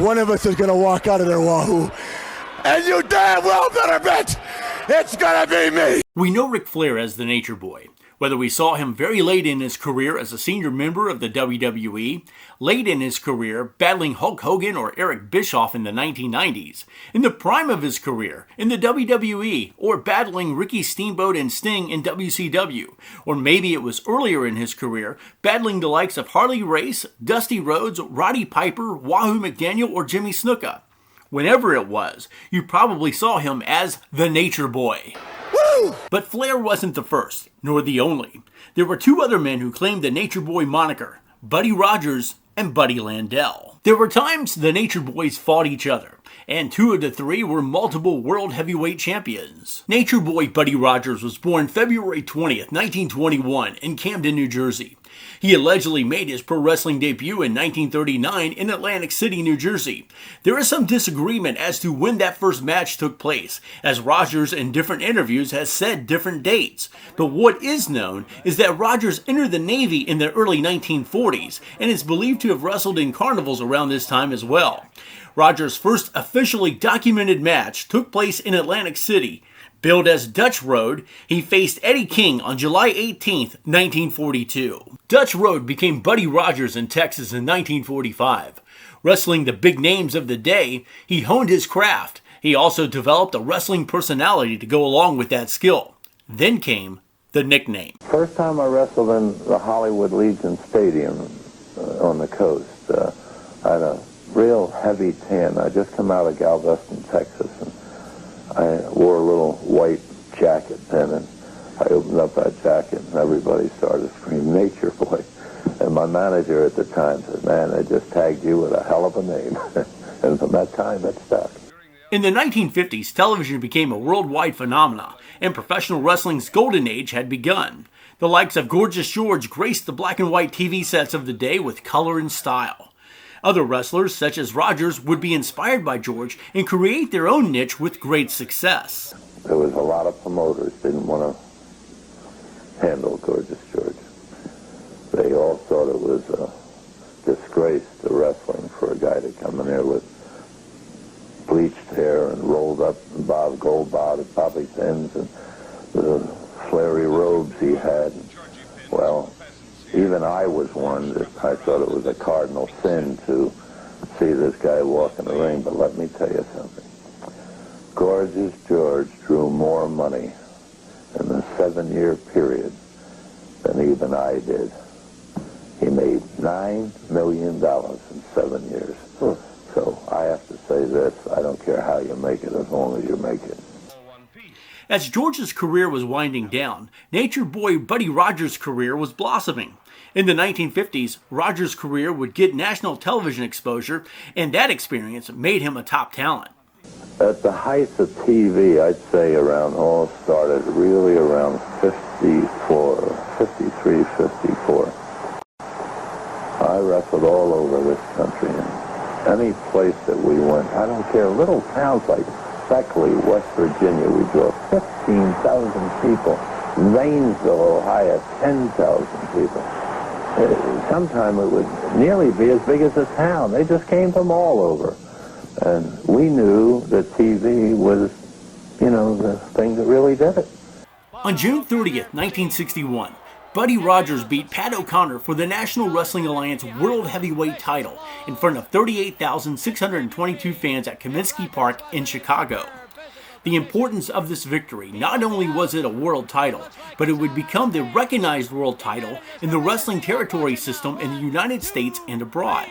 one of us is going to walk out of there, Wahoo. And you damn well better bet it's going to be me. We know Ric Flair as the Nature Boy. Whether we saw him very late in his career as a senior member of the WWE, late in his career battling Hulk Hogan or Eric Bischoff in the 1990s, in the prime of his career in the WWE, or battling Ricky Steamboat and Sting in WCW, or maybe it was earlier in his career battling the likes of Harley Race, Dusty Rhodes, Roddy Piper, Wahoo McDaniel, or Jimmy Snuka. Whenever it was, you probably saw him as the Nature Boy. Woo! But Flair wasn't the first, nor the only. There were two other men who claimed the Nature Boy moniker, Buddy Rogers and Buddy Landel. There were times the Nature Boys fought each other, and two of the three were multiple World Heavyweight Champions. Nature Boy Buddy Rogers was born February 20th, 1921 in Camden, New Jersey. He allegedly made his pro wrestling debut in 1939 in Atlantic City, New Jersey. There is some disagreement as to when that first match took place, as Rogers in different interviews has said different dates. But what is known is that Rogers entered the Navy in the early 1940s and is believed to have wrestled in carnivals around this time as well. Rogers' first officially documented match took place in Atlantic City. Billed as Dutch Road, he faced Eddie King on July 18, 1942. Dutch Road became Buddy Rogers in Texas in 1945. Wrestling the big names of the day, he honed his craft. He also developed a wrestling personality to go along with that skill. Then came the nickname. First time I wrestled in the Hollywood Legion Stadium on the coast, I had a real heavy tan. I just come out of Galveston, Texas, and I wore a little white jacket then, and I opened up that jacket, and everybody started screaming, Nature Boy. And my manager at the time said, man, they just tagged you with a hell of a name. And from that time, it stuck. In the 1950s, television became a worldwide phenomenon, and professional wrestling's golden age had begun. The likes of Gorgeous George graced the black and white TV sets of the day with color and style. Other wrestlers, such as Rogers, would be inspired by George and create their own niche with great success. There was a lot of promoters didn't want to handle Gorgeous George. They all thought it was a disgrace to wrestling for a guy to come in there with bleached hair and rolled up gold bobby pins and the flary robes he had. Well, even I was one that I thought it was a cardinal sin to see this guy walk in the ring, but let me tell you something. Gorgeous George drew more money in the 7-year period than even I did. He made $9 million in 7 years. So I have to say this, I don't care how you make it as long as you make it. As George's career was winding down, Nature Boy Buddy Rogers' career was blossoming. In the 1950s, Rogers' career would get national television exposure, and that experience made him a top talent. At the height of TV, I'd say all started really around 53, 54. I wrestled all over this country, and any place that we went, I don't care, little towns like Beckley, West Virginia, we draw 15,000 people. Zanesville, Ohio, 10,000 people. Sometime it would nearly be as big as a town. They just came from all over. And we knew that TV was, the thing that really did it. On June 30th, 1961, Buddy Rogers beat Pat O'Connor for the National Wrestling Alliance World Heavyweight title in front of 38,622 fans at Comiskey Park in Chicago. The importance of this victory, not only was it a world title, but it would become the recognized world title in the wrestling territory system in the United States and abroad.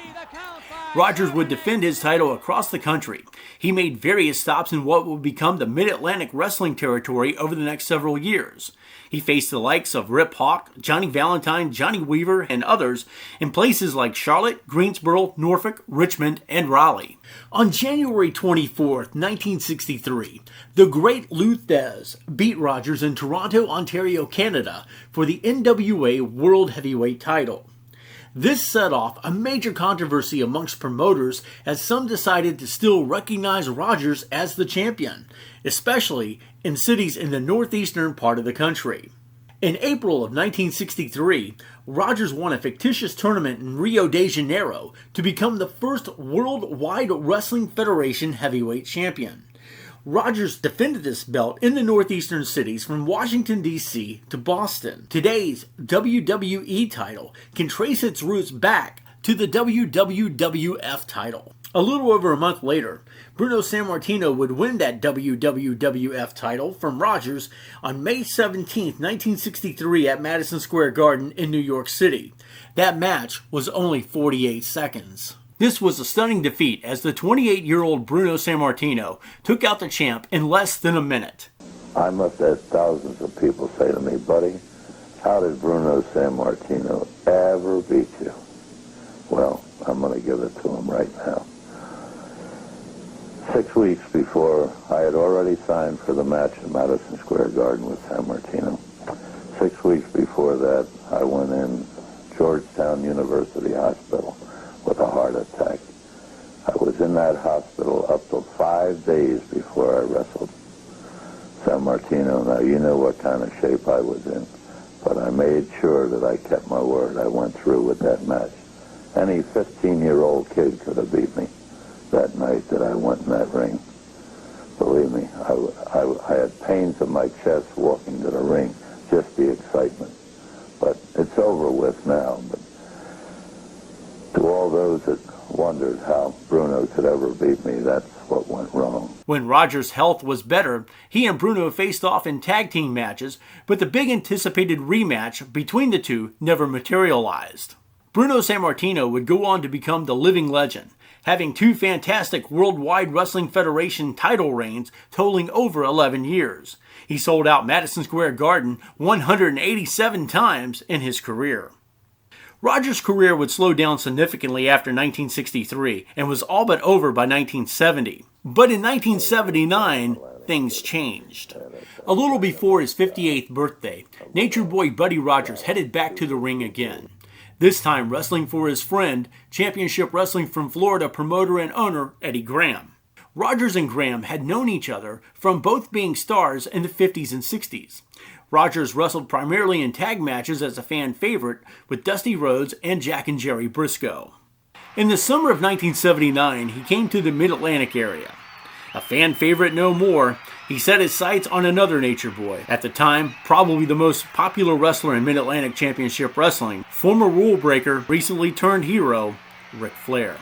Rogers would defend his title across the country. He made various stops in what would become the Mid-Atlantic wrestling territory over the next several years. He faced the likes of Rip Hawk, Johnny Valentine, Johnny Weaver, and others in places like Charlotte, Greensboro, Norfolk, Richmond, and Raleigh. On January 24, 1963, the great Lou Thesz beat Rogers in Toronto, Ontario, Canada for the NWA World Heavyweight title. This set off a major controversy amongst promoters as some decided to still recognize Rogers as the champion, especially in cities in the northeastern part of the country. In April of 1963, Rogers won a fictitious tournament in Rio de Janeiro to become the first Worldwide Wrestling Federation heavyweight champion. Rogers defended this belt in the northeastern cities from Washington, D.C. to Boston. Today's WWE title can trace its roots back to the WWF title. A little over a month later, Bruno Sammartino would win that WWF title from Rogers on May 17, 1963 at Madison Square Garden in New York City. That match was only 48 seconds. This was a stunning defeat as the 28-year-old Bruno Sammartino took out the champ in less than a minute. I must have had thousands of people say to me, buddy, how did Bruno Sammartino ever beat you? Well, I'm going to give it to him right now. 6 weeks before, I had already signed for the match in Madison Square Garden with Sammartino. 6 weeks before that, I went in Georgetown University Hospital with a heart attack. I was in that hospital up to 5 days before I wrestled Sammartino. Now, you know what kind of shape I was in, but I made sure that I kept my word. I went through with that match. Any 15-year-old kid could have beat me that night that I went in that ring. Believe me, I had pains in my chest walking to the ring, just the excitement. But it's over with now. But to all those that wondered how Bruno could ever beat me, that's what went wrong. When Rogers' health was better, he and Bruno faced off in tag team matches, but the big anticipated rematch between the two never materialized. Bruno Sammartino would go on to become the living legend, having 2 fantastic Worldwide Wrestling Federation title reigns totaling over 11 years. He sold out Madison Square Garden 187 times in his career. Rogers' career would slow down significantly after 1963 and was all but over by 1970. But in 1979, things changed. A little before his 58th birthday, Nature Boy Buddy Rogers headed back to the ring again. This time wrestling for his friend, Championship Wrestling from Florida promoter and owner Eddie Graham. Rogers and Graham had known each other from both being stars in the 50s and 60s. Rogers wrestled primarily in tag matches as a fan favorite with Dusty Rhodes and Jack and Jerry Briscoe. In the summer of 1979, he came to the Mid-Atlantic area. A fan favorite no more, he set his sights on another Nature Boy. At the time, probably the most popular wrestler in Mid-Atlantic Championship Wrestling, former rule breaker, recently turned hero, Ric Flair.